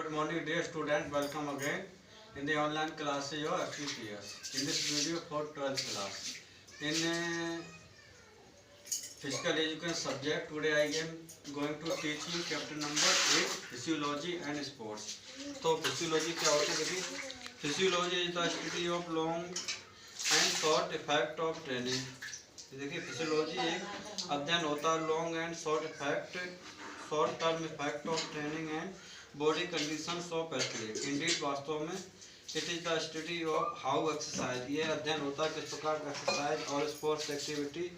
Good morning, dear student. Welcome again in the online classes of FPPS. In this video for 12th class, in physical education subject, today I am going to teach you chapter number 8, physiology and sports. तो physiology क्या होता है? देखिए, physiology is the study of long and short effect of training. देखिए, physiology एक अध्ययन होता है long and short term effect of training and body conditions of athlete. Indeed वास्तव में it is the study of how exercise, ये अध्ययन होता है किस प्रकार एक्सरसाइज और sports activity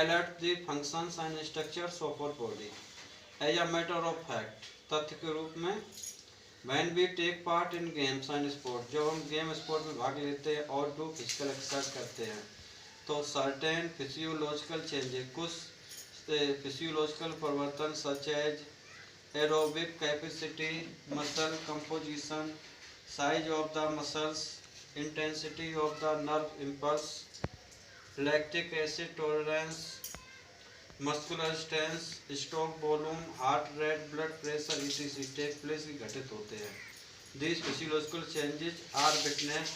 alter the functions and structures of our body as a matter of fact. तथ्य के रूप में when we take part in games and sports, जब हम गेम स्पोर्ट में भाग लेते हैं और डू फिजिकल एक्सरसाइज करते हैं तो सर्टेन फिजियोलॉजिकल चेंजेस, कुछ फिजियोलॉजिकल परिवर्तन such as aerobic capacity, muscle composition, size of the muscles, intensity of the nerve impulse, lactic acid tolerance, muscular strength, stock volume, heart rate, blood pressure etc take place की घटित होते हैं. This physiological changes are witness,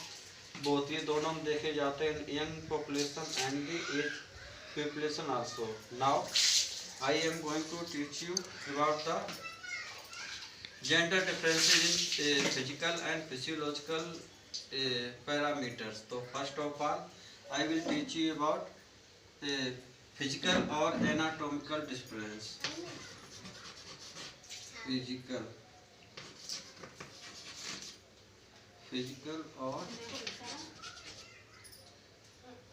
बहुत ये दोनों में देखे जाते हैं in young population and the age population also. Now I am going to teach you about the gender differences in physical and physiological parameters. तो first of all I will teach you about physical और anatomical difference. Physical और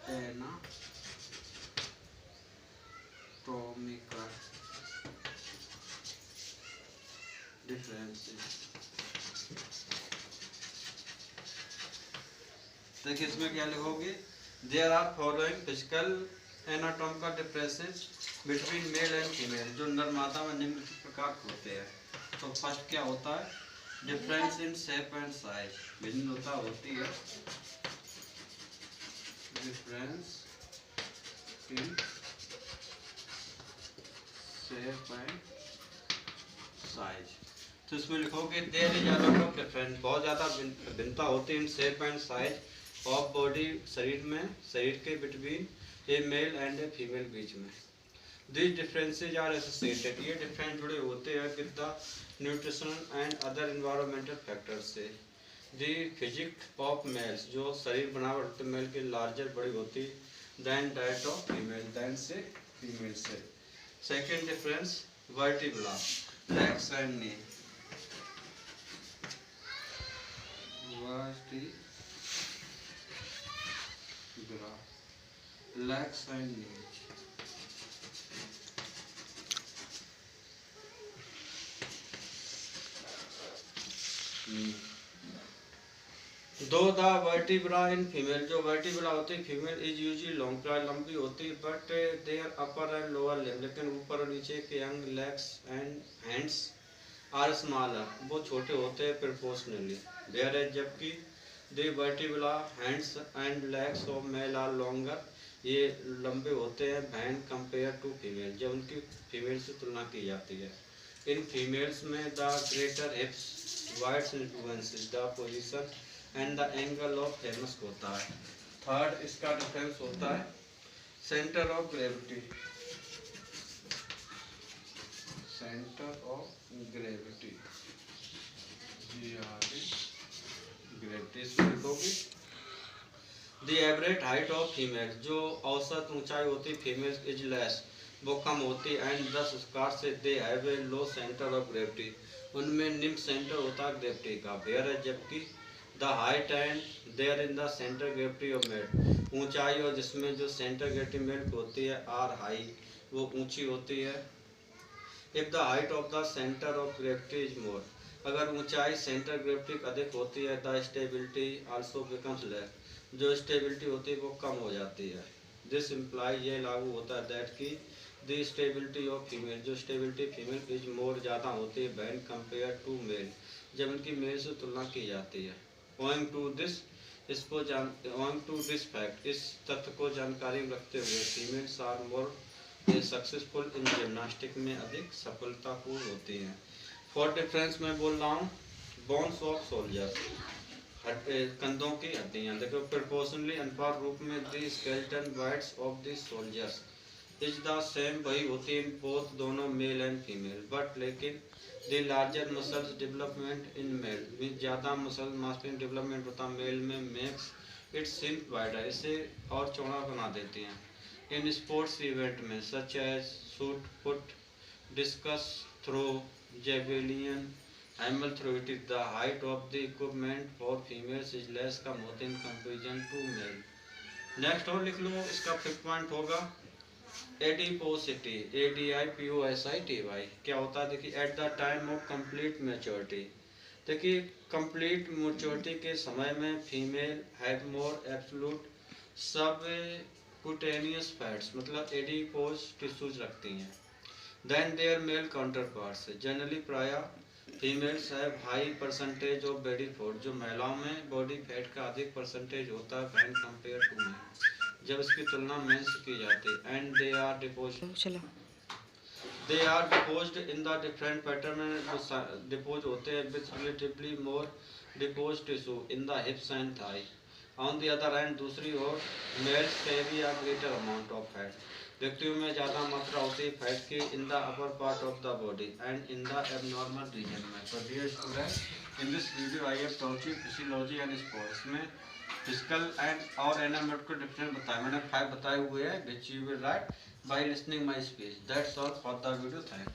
anatomical differences. देखिए इसमें क्या लिखोगे, there are following physical anatomical differences between male and female, जो नर मादा में निम्न प्रकार होते हैं. तो फर्स्ट क्या होता है, difference in shape and size, भिन्नता होती है difference in shape and size. तो इसमें लिखोगे there is a lot of difference, बहुत ज़्यादा भिन्नता होती है in shape and size of body, शरीर में, शरीर के between a male and a female बीच में. दिस डिफरेंसेज आर एसोसिएटेड, ये डिफरेंस जुड़े होते हैं with the nutrition and other environmental factors से. द फिजिक ऑफ मेल्स, जो शरीर बनावट मेल की लार्जर बड़ी होती than diet of female, then से फीमेल से. Second difference vertebra, legs and knee. Legs and knees. Though the vertebra in female, जो वर्टिब्रा होती है फीमेल इज यूजुअली लॉन्ग, लंबी होती है but their upper and lower limb, लेकिन ऊपर और नीचे के young legs and hands are smaller, वो छोटे होते हैं प्रोपोर्शनली. देयर एज जबकि the vertebra hands and legs of male are longer, ये लंबे होते हैं वैन कंपेयर टू फीमेल, जब उनकी फीमेल से तुलना की जाती है. इन फीमेल्स में the greater हिप्स wides influences the position and the angle of famous होता है. थर्ड इसका डिफरेंस होता है centre of gravity. Centre of gravity, gravity इसमें लिखोगे the average height of female, जो औसत ऊंचाई होती है फीमेल इज लेस, वो कम होती है एंड दस उसकार से they have a low centre of gravity, उनमें निम्न सेंटर होता है ग्रेविटी का. वेयर है जबकि the height and there in the centre gravity of male, ऊंचाई और जिसमें जो सेंटर ग्रेविटी मेल होती है आर हाई, वो ऊंची होती है. If the height of the centre of gravity is more, अगर ऊंचाई सेंटर ग्रेविटी अधिक होती है the stability also becomes less, जो स्टेबिलिटी होती है वो कम हो जाती है. दिस इम्प्लाई, ये लागू होता है दैट की द स्टेबिलिटी ऑफ फीमेल, जो स्टेबिलिटी फीमेल इज मोर ज़्यादा होती है व्हेन कंपेयर टू मेल, जब उनकी मेल से तुलना की जाती है. ओइंग टू दिस फैक्ट, इस तथ्य को जानकारी में रखते हुए females are more successful in gymnastic में अधिक सफलतापूर्ण होती हैं. फॉर डिफरेंस मैं बोल रहा हूँ बोन्स ऑफ सोल्जर्स, कंधों की हड्डियाँ। देखो प्रोपोर्शनली अनुपात रूप में the skeleton bodies of the soldiers is the same, वही होती है बोथ दोनों मेल एंड फीमेल, बट लेकिन the larger muscles development in male, mean ज़्यादा मसल मास्कुलिन डेवलपमेंट होता मेल में, मेक्स इट्स सिंप वाइडर, इसे और चौड़ा बना देती हैं। इन स्पोर्ट्स इवेंट में such as shot put, discus throw, javelin, hammer throw, it is the height of the equipment for females is less कम होते in comparison to male. Next और लिख लो, इसका 5th पॉइंट होगा एडिपोसिटी, ADIPOSITY क्या होता है? देखिए at the time of complete maturity, देखिए कंप्लीट मैच्योरिटी के समय में female have more absolute subcutaneous fats, मतलब एडिपोज टिश्यूज रखती हैं, than their male counterparts, generally प्राय females have high percentage of body fat, जो महिलाओं में बॉडी फैट का अधिक परसेंटेज होता है वैन कंपेयर टू मैन, जब इसकी तुलना मेन से की जाती है। And they are deposed in the different pattern, depose होते हैं with relatively more depose tissue in the hips and thigh. On the other hand, दूसरी ओर males carry a greater amount of fat, व्यक्तियों में ज़्यादा मात्रा होती है फैट की in the upper part of the body and in the abnormal region में। तो dear student, in this video I have taught you physiology and sports में फिजिकल एंड और एनाटॉमी को डिफरेंट बताया, मैंने 5 बताए हुए हैं, which you will write by listening my speech. That's all for the video, thank you.